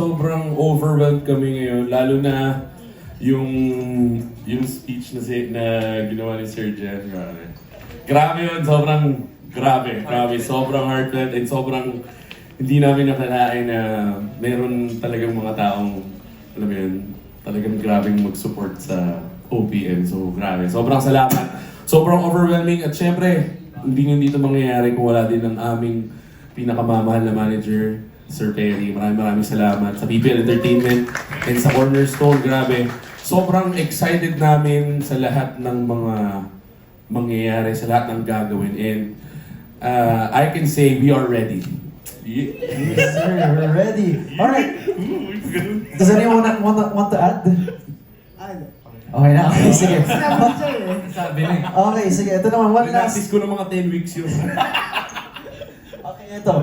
Sobrang overwhelmed kami ngayon, lalo na yung speech na ginawa ni Sir Jeff. Grabe yun, sobrang grabe. Sobrang heartfelt and sobrang hindi namin nakalain na meron talagang mga taong, alam mo yun, talagang grabeng mag-support sa OPM. So grabe, sobrang salamat. Sobrang overwhelming at syempre, hindi ito mangyayari kung wala din ang aming pinakamamahal na manager, Sir Perry. Maraming salamat sa PPL Entertainment and sa Cornerstone. Grabe. Sobrang excited namin sa lahat ng mga mangyayari, sa lahat ng gagawin. And I can say we are ready. Yes, sir, we're ready. Alright. Does anyone want to add? Okay na, okay, sige. Sabi na Okay, sige. Ito naman, one last... Pinasis ko ng mga 10 weeks yun. Okay, ito.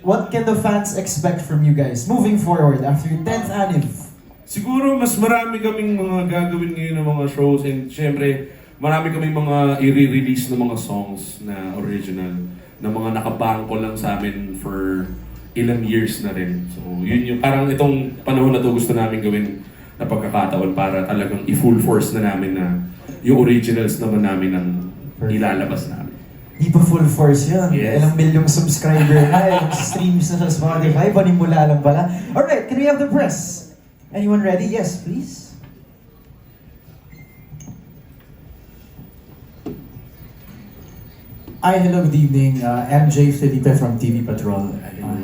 What can the fans expect from you guys moving forward after your 10th anniv? Siguro mas marami kaming mga gagawin ngayon ng mga shows and syempre marami kaming mga i-release na mga songs na original na mga nakabangko lang sa amin for ilang years na rin. So yun yung parang itong panahon na to gusto namin gawin na pagkakataon para talagang i-full force na namin na yung originals naman namin ang ilalabas namin. Di pa full force yun. Yes. Ilang milyong subscriber na, ilang streams na sa Spotify, panimula lang pala. Alright, can we have the press? Anyone ready? Yes, please. Hi, hello, good evening. MJ Felipe from TV Patrol.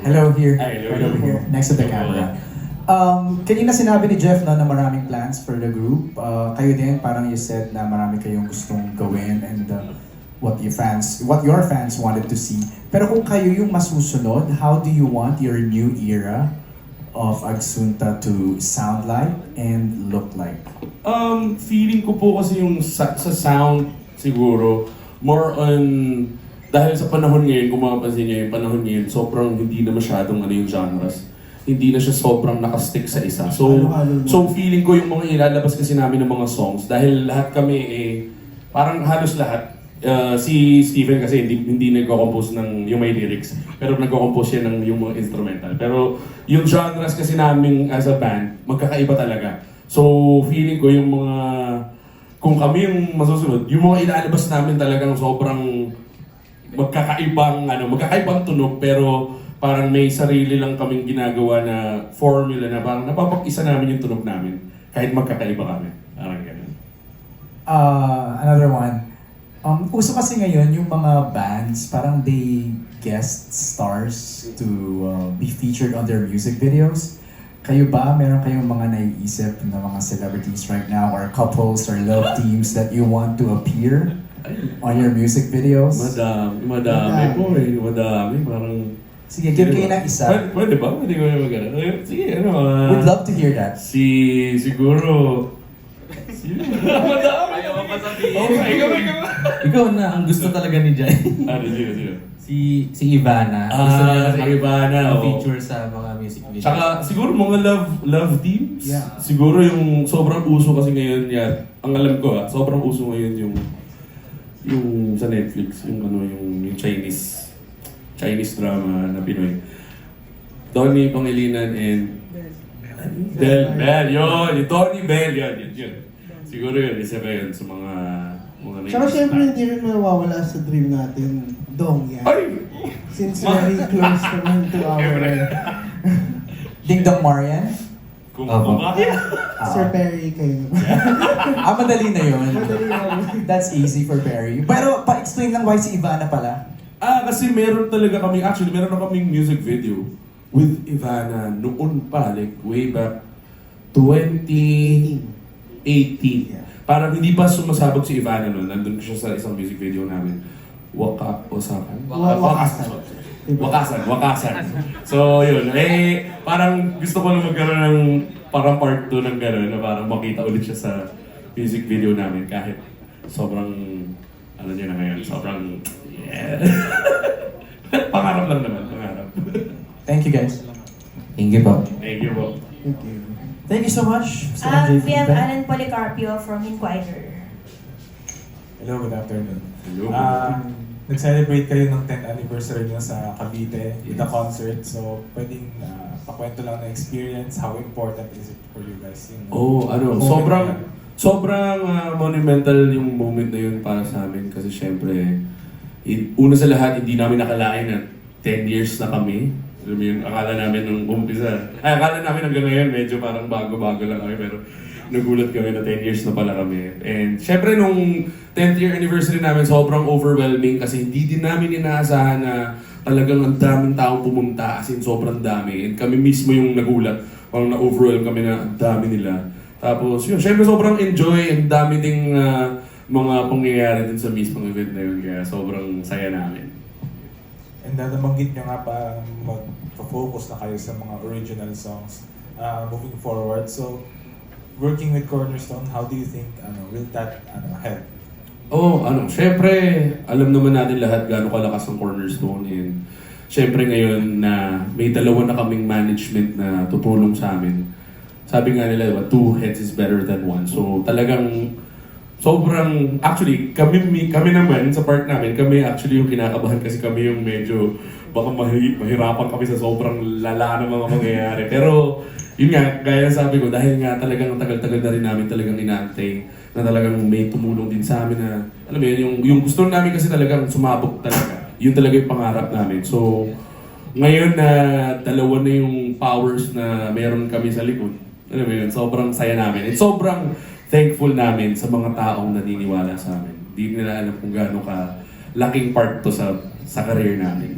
Hello here. Hello. Right over here, next to the camera. Kanina sinabi ni Jeff na maraming plans for the group. Kayo din, parang you said na marami kayong gustong gawin and what your fans wanted to see. Pero kung kayo yung masusunod, how do you want your new era of Agsunta to sound like and look like? Feeling ko po kasi yung sa sound siguro more on dahil sa panahon ngayon, kung mapapansin niyo yung panahon ngayon, sobrang hindi na masyadong yung genres. Hindi na siya sobrang nakastick sa isa. So feeling ko yung mga ilalabas kasi namin ng mga songs dahil lahat kami parang halos lahat. Si Steven kasi hindi nagko-compose ng yung may lyrics, pero nagko-compose siya ng yung mga instrumental. Pero yung genres kasi namin as a band, magkakaiba talaga. So feeling ko yung mga kung kami yung masusunod, yung mga ilalabas namin talagang sobrang magkakaibang tunog, pero parang may sarili lang kaming ginagawa na formula na parang napapag-isa namin yung tunog namin kahit magkakaiba kami. Parang ganun. Another one. Uso kasi ngayon yung mga bands, parang they guest stars to be featured on their music videos. Kayo ba, meron kayong mga naiisip na mga celebrities right now or couples or love teams that you want to appear on your music videos? Madami po madami. Parang... Sige, give kayo ng isa. Pwede ba? Pwede ko na magana. Sige, Would love to hear that. Siguro... Madami! Ayaw mo pa sabihin. Ikaw. Ikaw na, ang gusto talaga ni Jai. Sino? Si Ivana. Gusto niya kasi Ivana, feature sa mga music videos. Tsaka siguro mga love teams. Yeah. Siguro yung sobrang uso kasi ngayon yan. Ang alam ko sobrang uso ngayon yung sa Netflix, yung Chinese drama na Pinoy. Donnie Pangilinan and Bell, yun. Yung Tony Bell, yun. Siguro yun, isa pa yun sa mga Tsaka syempre hindi rin mawawala sa dream natin, Dong yan. Ay! Since very close naman to our Ding Dong Marian? Kung Opo. bakit? Sir Perry kayo. Madali na yun. Madali lang. That's easy for Perry. Pero pa-explain lang why si Ivana pala. Kasi meron na kaming music video with Ivana noon pa, like way back 2018. Parang hindi pa sumasabog si Ivana noon. Nandun siya sa isang music video namin. Wakasan. So yun, parang gusto ko na magkaroon ng parang part 2 ng gano'n na parang makita ulit siya sa music video namin kahit sobrang, niya na ngayon, sobrang, pangarap lang naman, pangarap. Thank you guys. Thank you po. Thank you po. Thank you. Thank you so much. Mr. MJ We have Felipe. Alan Policarpio from Inquirer. Hello, good afternoon. Hello. nag-celebrate kayo ng 10th anniversary nyo sa Cavite with the concert. So, pwedeng pakwento lang na experience, how important is it for you guys? Moment sobrang na yan. sobrang monumental yung moment na yun para sa amin kasi syempre una sa lahat hindi namin nakalain na 10 years na kami. Alam mo yun, akala namin nung umpisa. Akala namin hanggang ngayon medyo parang bago-bago lang kami pero nagulat kami na 10 years na pala kami. And syempre nung 10th year anniversary namin sobrang overwhelming kasi hindi din namin inaasahan na talagang ang daming taong pumunta as in sobrang dami. And kami mismo yung nagulat. Parang na-overwhelm kami na ang dami nila. Tapos yun, syempre sobrang enjoy. Ang dami ding mga pangyayari din sa mismong event na yun. Kaya sobrang saya namin. And nabanggit nyo nga pa mag-focus na kayo sa mga original songs moving forward. So, working with Cornerstone, how do you think will that help? Syempre, alam naman natin lahat gaano kalakas ang Cornerstone and syempre ngayon na may dalawa na kaming management na tutulong sa amin. Sabi nga nila, diba, 2 heads is better than 1. So talagang sobrang, actually, kami naman sa part namin, kami actually yung kinakabahan kasi kami yung medyo baka mahirapan kami sa sobrang lala ng mga mangyayari. Pero yun nga, gaya ng sabi ko, dahil nga talagang tagal-tagal na rin namin talagang inaantay na talagang may tumulong din sa amin na, alam mo yun, yung gusto namin kasi talagang sumabog talaga. Yun talaga yung pangarap namin. So, ngayon na dalawa na yung powers na meron kami sa likod, alam mo yun, sobrang saya namin. And sobrang thankful namin sa mga taong naniniwala sa amin. Hindi nila alam kung gaano ka laking part to sa career namin.